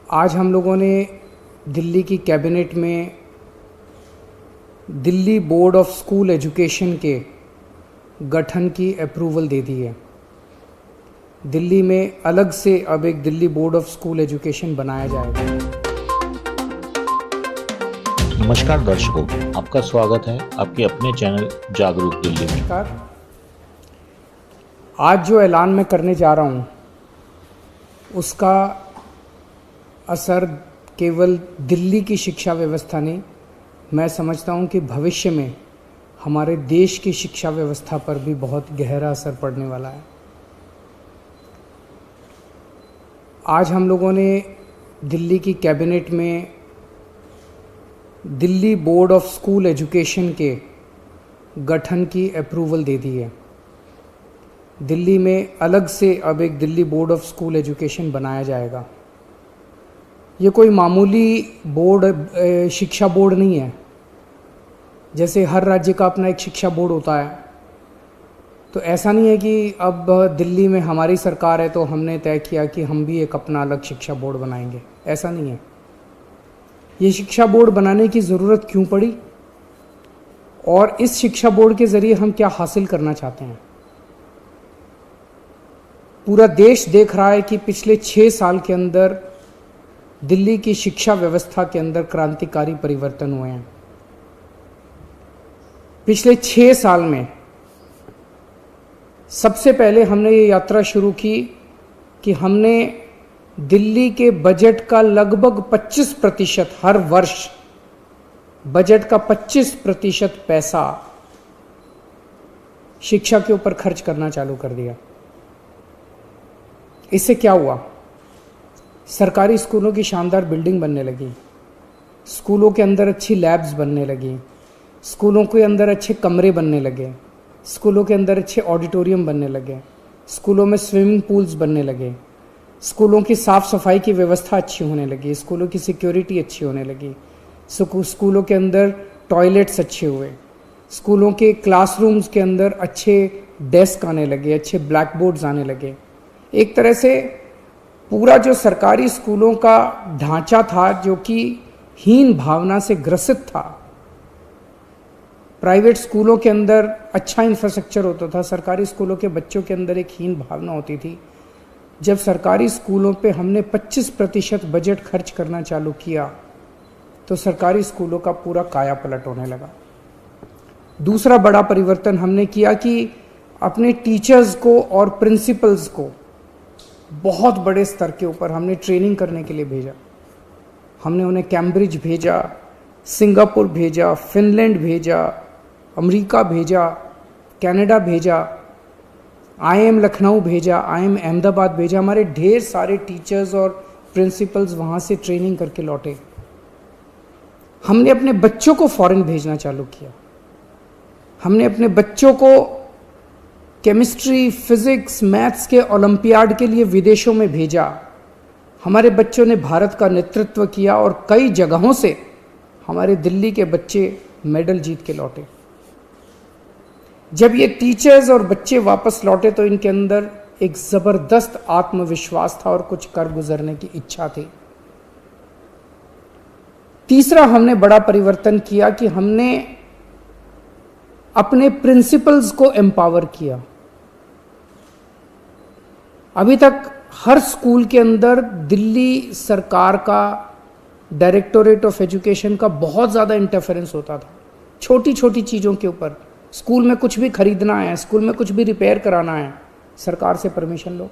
आज हम लोगों ने दिल्ली की कैबिनेट में Delhi board of school education के गठन की अप्रूवल दे दी है। दिल्ली में अलग से अब एक Delhi board of school education बनाया जाएगा। नमस्कार दर्शकों, आपका स्वागत है आपके अपने चैनल जागरूक दिल्ली में। नमस्कार। आज जो ऐलान मैं करने जा रहा हूँ उसका असर केवल दिल्ली की शिक्षा व्यवस्था नहीं, मैं समझता हूँ कि भविष्य में हमारे देश की शिक्षा व्यवस्था पर भी बहुत गहरा असर पड़ने वाला है। आज हम लोगों ने दिल्ली की कैबिनेट में Delhi board of school education के गठन की अप्रूवल दे दी है। दिल्ली में अलग से अब एक Delhi board of school education बनाया जाएगा। ये कोई मामूली बोर्ड शिक्षा बोर्ड नहीं है। जैसे हर राज्य का अपना एक शिक्षा बोर्ड होता है, तो ऐसा नहीं है कि अब दिल्ली में हमारी सरकार है तो हमने तय किया कि हम भी एक अपना अलग शिक्षा बोर्ड बनाएंगे। ऐसा नहीं है। ये शिक्षा बोर्ड बनाने की ज़रूरत क्यों पड़ी और इस शिक्षा बोर्ड के ज़रिए हम क्या हासिल करना चाहते हैं। पूरा देश देख रहा है कि पिछले 6 साल के अंदर दिल्ली की शिक्षा व्यवस्था के अंदर क्रांतिकारी परिवर्तन हुए हैं। पिछले 6 साल में सबसे पहले हमने ये यात्रा शुरू की कि हमने दिल्ली के बजट का लगभग 25% हर वर्ष बजट का 25% पैसा शिक्षा के ऊपर खर्च करना चालू कर दिया। इससे क्या हुआ? सरकारी स्कूलों की शानदार बिल्डिंग बनने लगी, स्कूलों के अंदर अच्छी लैब्स बनने लगी, स्कूलों के अंदर अच्छे कमरे बनने लगे, स्कूलों के अंदर अच्छे ऑडिटोरियम बनने लगे, स्कूलों में स्विमिंग पूल्स बनने लगे, स्कूलों की साफ़ सफाई की व्यवस्था अच्छी होने लगी, स्कूलों की सिक्योरिटी अच्छी होने लगी, स्कूलों के अंदर टॉयलेट्स अच्छे हुए, स्कूलों के क्लासरूम्स के अंदर अच्छे डेस्क आने लगे, अच्छे ब्लैक बोर्ड्स आने लगे। एक तरह से पूरा जो सरकारी स्कूलों का ढांचा था जो कि हीन भावना से ग्रसित था, प्राइवेट स्कूलों के अंदर अच्छा इंफ्रास्ट्रक्चर होता था, सरकारी स्कूलों के बच्चों के अंदर एक हीन भावना होती थी। जब सरकारी स्कूलों पे हमने 25% बजट खर्च करना चालू किया तो सरकारी स्कूलों का पूरा काया पलट होने लगा। दूसरा बड़ा परिवर्तन हमने किया कि अपने टीचर्स को और प्रिंसिपल्स को बहुत बड़े स्तर के ऊपर हमने ट्रेनिंग करने के लिए भेजा। हमने उन्हें कैम्ब्रिज भेजा, सिंगापुर भेजा, फिनलैंड भेजा, अमेरिका भेजा, कनाडा भेजा, IIM लखनऊ भेजा, IIM अहमदाबाद भेजा। हमारे ढेर सारे टीचर्स और प्रिंसिपल्स वहाँ से ट्रेनिंग करके लौटे। हमने अपने बच्चों को फॉरेन भेजना चालू किया। हमने अपने बच्चों को केमिस्ट्री, फिजिक्स, मैथ्स के ओलंपियाड के लिए विदेशों में भेजा। हमारे बच्चों ने भारत का नेतृत्व किया और कई जगहों से हमारे दिल्ली के बच्चे मेडल जीत के लौटे। जब ये टीचर्स और बच्चे वापस लौटे तो इनके अंदर एक जबरदस्त आत्मविश्वास था और कुछ कर गुजरने की इच्छा थी। तीसरा हमने बड़ा परिवर्तन किया कि हमने अपने प्रिंसिपल्स को एम्पावर किया। अभी तक हर स्कूल के अंदर दिल्ली सरकार का डायरेक्टोरेट ऑफ एजुकेशन का बहुत ज़्यादा इंटरफेरेंस होता था, छोटी छोटी चीज़ों के ऊपर। स्कूल में कुछ भी खरीदना है, स्कूल में कुछ भी रिपेयर कराना है, सरकार से परमिशन लो।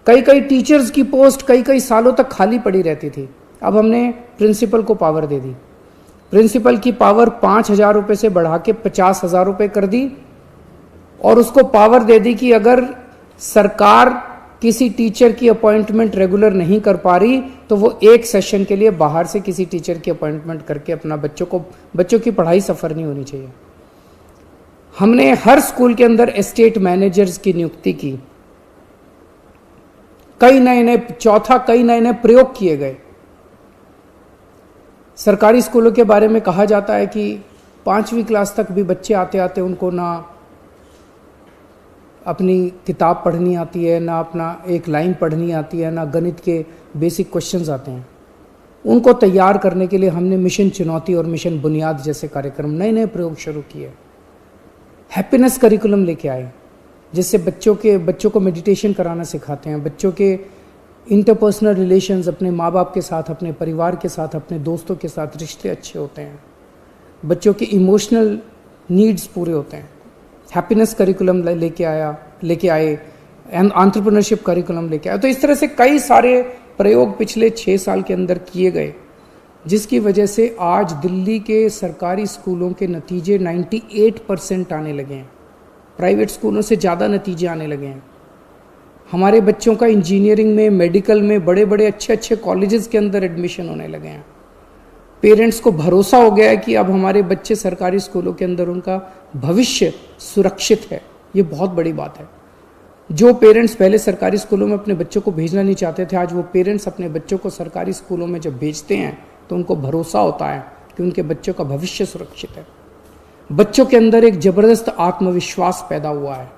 कई कई टीचर्स की पोस्ट कई सालों तक खाली पड़ी रहती थी। अब हमने प्रिंसिपल को पावर दे दी। प्रिंसिपल की पावर 5,000 रुपये से बढ़ा के 50,000 रुपये कर दी और उसको पावर दे दी कि अगर सरकार किसी टीचर की अपॉइंटमेंट रेगुलर नहीं कर पा रही तो वो एक सेशन के लिए बाहर से किसी टीचर की अपॉइंटमेंट करके अपना बच्चों की पढ़ाई सफ़र नहीं होनी चाहिए। हमने हर स्कूल के अंदर एस्टेट मैनेजर्स की नियुक्ति की। कई नए प्रयोग किए गए। सरकारी स्कूलों के बारे में कहा जाता है कि 5वीं क्लास तक भी बच्चे आते आते उनको ना अपनी किताब पढ़नी आती है, ना अपना एक लाइन पढ़नी आती है, ना गणित के बेसिक क्वेश्चंस आते हैं। उनको तैयार करने के लिए हमने मिशन चुनौती और मिशन बुनियाद जैसे कार्यक्रम, नए नए प्रयोग शुरू किए। हैप्पीनेस करिकुलम लेके आए, जिससे बच्चों को मेडिटेशन कराना सिखाते हैं। बच्चों के इंटरपर्सनल रिलेशंस अपने माँ बाप के साथ, अपने परिवार के साथ, अपने दोस्तों के साथ रिश्ते अच्छे होते हैं। बच्चों के इमोशनल नीड्स पूरे होते हैं। हैप्पीनेस करिकुलम लेके आए, एंटरप्रेन्योरशिप करिकुलम लेके आए। तो इस तरह से कई सारे प्रयोग पिछले 6 साल के अंदर किए गए, जिसकी वजह से आज दिल्ली के सरकारी स्कूलों के नतीजे 98% आने लगे हैं। प्राइवेट स्कूलों से ज़्यादा नतीजे आने लगे हैं। हमारे बच्चों का इंजीनियरिंग में, मेडिकल में, बड़े बड़े अच्छे अच्छे कॉलेजेस के अंदर एडमिशन होने लगे हैं। पेरेंट्स को भरोसा हो गया है कि अब हमारे बच्चे सरकारी स्कूलों के अंदर, उनका भविष्य सुरक्षित है। ये बहुत बड़ी बात है। जो पेरेंट्स पहले सरकारी स्कूलों में अपने बच्चों को भेजना नहीं चाहते थे, आज वो पेरेंट्स अपने बच्चों को सरकारी स्कूलों में जब भेजते हैं तो उनको भरोसा होता है कि उनके बच्चों का भविष्य सुरक्षित है। बच्चों के अंदर एक जबरदस्त आत्मविश्वास पैदा हुआ है।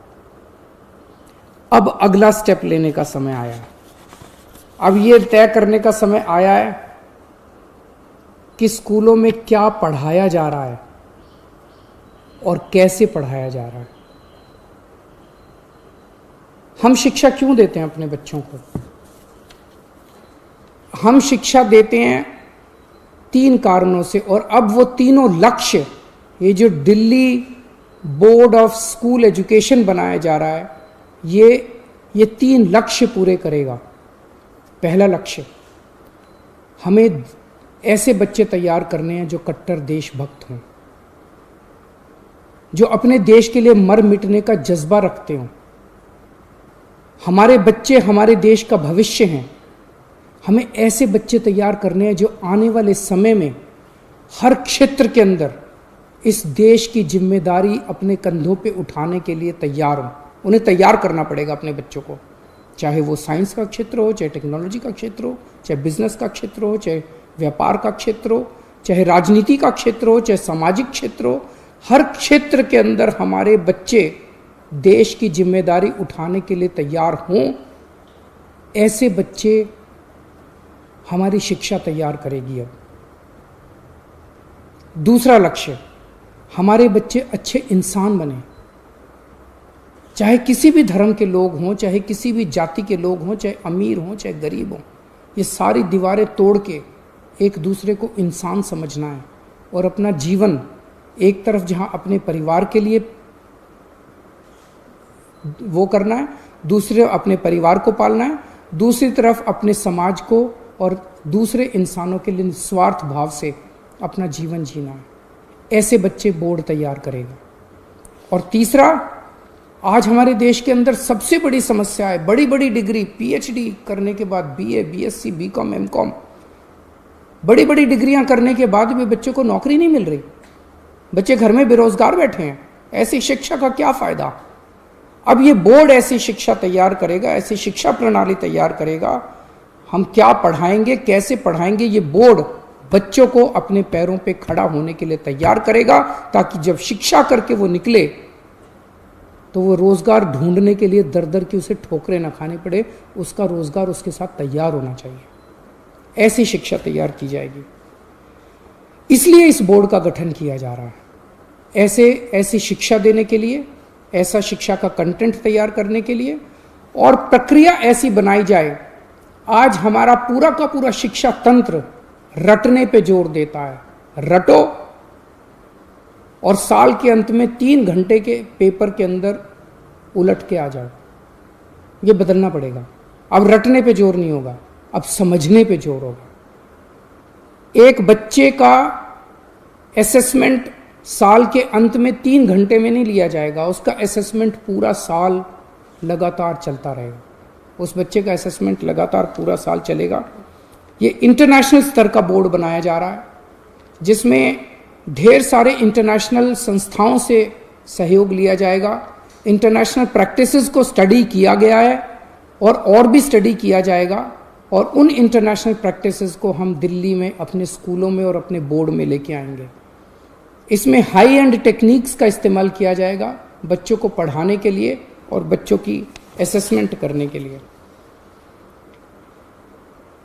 अब अगला स्टेप लेने का समय आया है। अब ये तय करने का समय आया है कि स्कूलों में क्या पढ़ाया जा रहा है और कैसे पढ़ाया जा रहा है। हम शिक्षा क्यों देते हैं अपने बच्चों को? हम शिक्षा देते हैं 3 कारणों से, और अब वो तीनों लक्ष्य, ये जो Delhi board of school education बनाया जा रहा है, ये 3 लक्ष्य पूरे करेगा। पहला लक्ष्य, हमें ऐसे बच्चे तैयार करने हैं जो कट्टर देशभक्त हों, जो अपने देश के लिए मर मिटने का जज्बा रखते हों। हमारे बच्चे हमारे देश का भविष्य हैं। हमें ऐसे बच्चे तैयार करने हैं जो आने वाले समय में हर क्षेत्र के अंदर इस देश की जिम्मेदारी अपने कंधों पे उठाने के लिए तैयार हों। उन्हें तैयार करना पड़ेगा अपने बच्चों को, चाहे वो साइंस का क्षेत्र हो, चाहे टेक्नोलॉजी का क्षेत्र हो, चाहे बिजनेस का क्षेत्र हो, चाहे व्यापार का क्षेत्र हो, चाहे राजनीति का क्षेत्र हो, चाहे सामाजिक क्षेत्र हो। हर क्षेत्र के अंदर हमारे बच्चे देश की जिम्मेदारी उठाने के लिए तैयार हों। ऐसे बच्चे हमारी शिक्षा तैयार करेगी। अब दूसरा लक्ष्य, हमारे बच्चे अच्छे इंसान बने, चाहे किसी भी धर्म के लोग हों, चाहे किसी भी जाति के लोग हों, चाहे अमीर हों, चाहे गरीब हों। ये सारी दीवारें तोड़ के एक दूसरे को इंसान समझना है और अपना जीवन एक तरफ जहां अपने परिवार के लिए वो करना है, दूसरे अपने परिवार को पालना है, दूसरी तरफ अपने समाज को और दूसरे इंसानों के लिए निस्वार्थ भाव से अपना जीवन जीना है। ऐसे बच्चे बोर्ड तैयार करेगा। और तीसरा, आज हमारे देश के अंदर सबसे बड़ी समस्या है, बड़ी बड़ी डिग्री, पीएचडी करने के बाद, बीए, बीएससी, बीकॉम, एमकॉम, बड़ी बड़ी डिग्रियां करने के बाद भी बच्चों को नौकरी नहीं मिल रही। बच्चे घर में बेरोजगार बैठे हैं। ऐसी शिक्षा का क्या फायदा? अब ये बोर्ड ऐसी शिक्षा तैयार करेगा, ऐसी शिक्षा प्रणाली तैयार करेगा। हम क्या पढ़ाएंगे, कैसे पढ़ाएंगे, ये बोर्ड बच्चों को अपने पैरों पे खड़ा होने के लिए तैयार करेगा, ताकि जब शिक्षा करके वो निकले तो वो रोजगार ढूंढने के लिए दर दर की उसे ठोकरें ना खानी पड़े। उसका रोजगार उसके साथ तैयार होना चाहिए। ऐसी शिक्षा तैयार की जाएगी। इसलिए इस बोर्ड का गठन किया जा रहा है, ऐसी शिक्षा देने के लिए, ऐसा शिक्षा का कंटेंट तैयार करने के लिए, और प्रक्रिया ऐसी बनाई जाए। आज हमारा पूरा का पूरा शिक्षा तंत्र रटने पे जोर देता है। रटो और साल के अंत में 3 घंटे के पेपर के अंदर उलट के आ जाओ। ये बदलना पड़ेगा। अब रटने पे जोर नहीं होगा, अब समझने पे जोर होगा। एक बच्चे का असेसमेंट साल के अंत में 3 घंटे में नहीं लिया जाएगा। उसका असेसमेंट पूरा साल लगातार चलता रहेगा। उस बच्चे का असेसमेंट लगातार पूरा साल चलेगा। ये इंटरनेशनल स्तर का बोर्ड बनाया जा रहा है, जिसमें ढेर सारे इंटरनेशनल संस्थाओं से सहयोग लिया जाएगा। इंटरनेशनल प्रैक्टिसेस को स्टडी किया गया है और भी स्टडी किया जाएगा, और उन इंटरनेशनल प्रैक्टिसेस को हम दिल्ली में अपने स्कूलों में और अपने बोर्ड में लेके आएंगे। इसमें हाई एंड टेक्निक्स का इस्तेमाल किया जाएगा बच्चों को पढ़ाने के लिए, और बच्चों की असेसमेंट करने के लिए।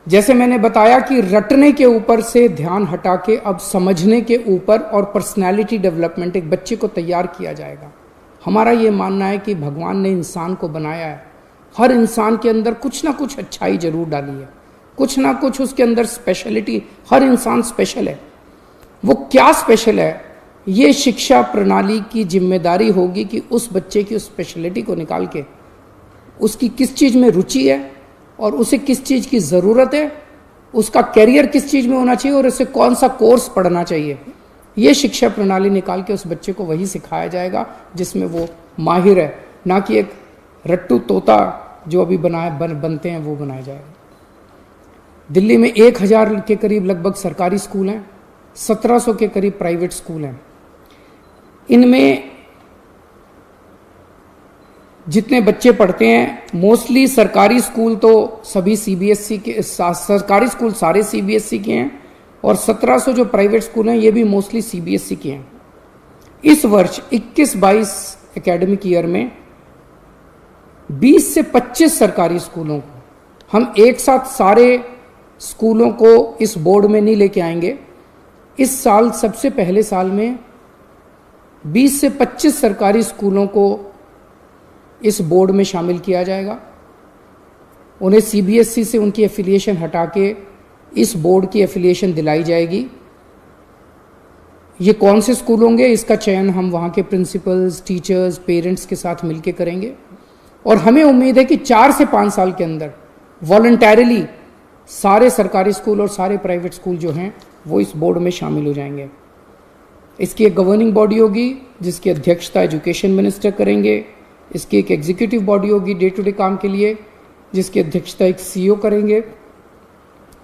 जैसे मैंने बताया कि रटने के ऊपर से ध्यान हटा के अब समझने के ऊपर और पर्सनालिटी डेवलपमेंट, एक बच्चे को तैयार किया जाएगा। हमारा ये मानना है कि भगवान ने इंसान को बनाया है, हर इंसान के अंदर कुछ ना कुछ अच्छाई जरूर डाली है, कुछ ना कुछ उसके अंदर स्पेशलिटी, हर इंसान स्पेशल है। वो क्या स्पेशल है, ये शिक्षा प्रणाली की जिम्मेदारी होगी कि उस बच्चे की उस स्पेशलिटी को निकाल के उसकी किस चीज़ में रुचि है और उसे किस चीज़ की ज़रूरत है, उसका कैरियर किस चीज़ में होना चाहिए और उसे कौन सा कोर्स पढ़ना चाहिए, ये शिक्षा प्रणाली निकाल के उस बच्चे को वही सिखाया जाएगा जिसमें वो माहिर है, ना कि एक रट्टू तोता जो अभी बनते हैं वो बनाया जाएगा। दिल्ली में 1000 के करीब लगभग सरकारी स्कूल हैं, 1700 के करीब प्राइवेट स्कूल हैं। इनमें जितने बच्चे पढ़ते हैं मोस्टली सरकारी स्कूल तो सभी सीबीएसई के, सरकारी स्कूल सारे सीबीएसई के हैं और 1700 जो प्राइवेट स्कूल हैं ये भी मोस्टली सीबीएसई के हैं। इस वर्ष 21-22 एकेडमिक ईयर में 20 से 25 सरकारी स्कूलों को हम एक साथ सारे स्कूलों को इस बोर्ड में नहीं लेके आएंगे। इस साल सबसे पहले साल में 20 से 25 सरकारी स्कूलों को इस बोर्ड में शामिल किया जाएगा। उन्हें सीबीएसई से उनकी एफिलिएशन हटा के इस बोर्ड की एफिलिएशन दिलाई जाएगी। ये कौन से स्कूल होंगे इसका चयन हम वहाँ के प्रिंसिपल्स, टीचर्स, पेरेंट्स के साथ मिलकर करेंगे और हमें उम्मीद है कि 4 से 5 साल के अंदर वॉलंटैरिली सारे सरकारी स्कूल और सारे प्राइवेट स्कूल जो हैं वो इस बोर्ड में शामिल हो जाएंगे। इसकी एक गवर्निंग बॉडी होगी जिसकी अध्यक्षता एजुकेशन मिनिस्टर करेंगे। इसकी एक एग्जीक्यूटिव बॉडी होगी डे टू डे काम के लिए जिसकी अध्यक्षता एक सीईओ करेंगे।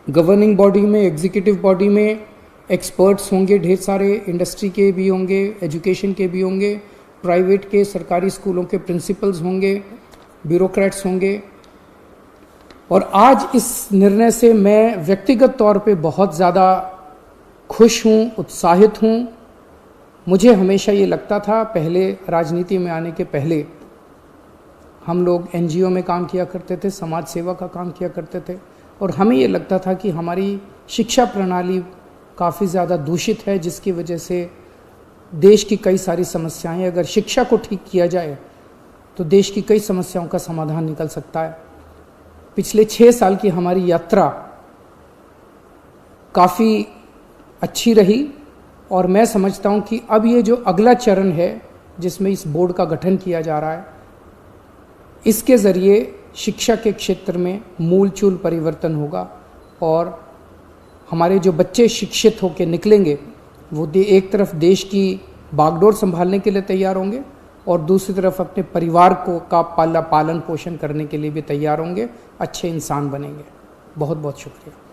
गवर्निंग बॉडी में, एग्जीक्यूटिव बॉडी में एक्सपर्ट्स होंगे, ढेर सारे इंडस्ट्री के भी होंगे, एजुकेशन के भी होंगे, प्राइवेट के, सरकारी स्कूलों के प्रिंसिपल्स होंगे, ब्यूरोक्रेट्स होंगे। और आज इस निर्णय से मैं व्यक्तिगत तौर पे बहुत ज़्यादा खुश हूँ, उत्साहित हूँ। मुझे हमेशा ये लगता था, पहले राजनीति में आने के पहले हम लोग एनजीओ में काम किया करते थे, समाज सेवा का काम किया करते थे और हमें ये लगता था कि हमारी शिक्षा प्रणाली काफ़ी ज़्यादा दूषित है जिसकी वजह से देश की कई सारी समस्याएं, अगर शिक्षा को ठीक किया जाए तो देश की कई समस्याओं का समाधान निकल सकता है। पिछले 6 साल की हमारी यात्रा काफ़ी अच्छी रही और मैं समझता हूँ कि अब ये जो अगला चरण है जिसमें इस बोर्ड का गठन किया जा रहा है, इसके ज़रिए शिक्षा के क्षेत्र में मूलचूल परिवर्तन होगा और हमारे जो बच्चे शिक्षित होकर निकलेंगे वो एक तरफ देश की बागडोर संभालने के लिए तैयार होंगे और दूसरी तरफ अपने परिवार को का पालन पोषण करने के लिए भी तैयार होंगे, अच्छे इंसान बनेंगे। बहुत बहुत शुक्रिया।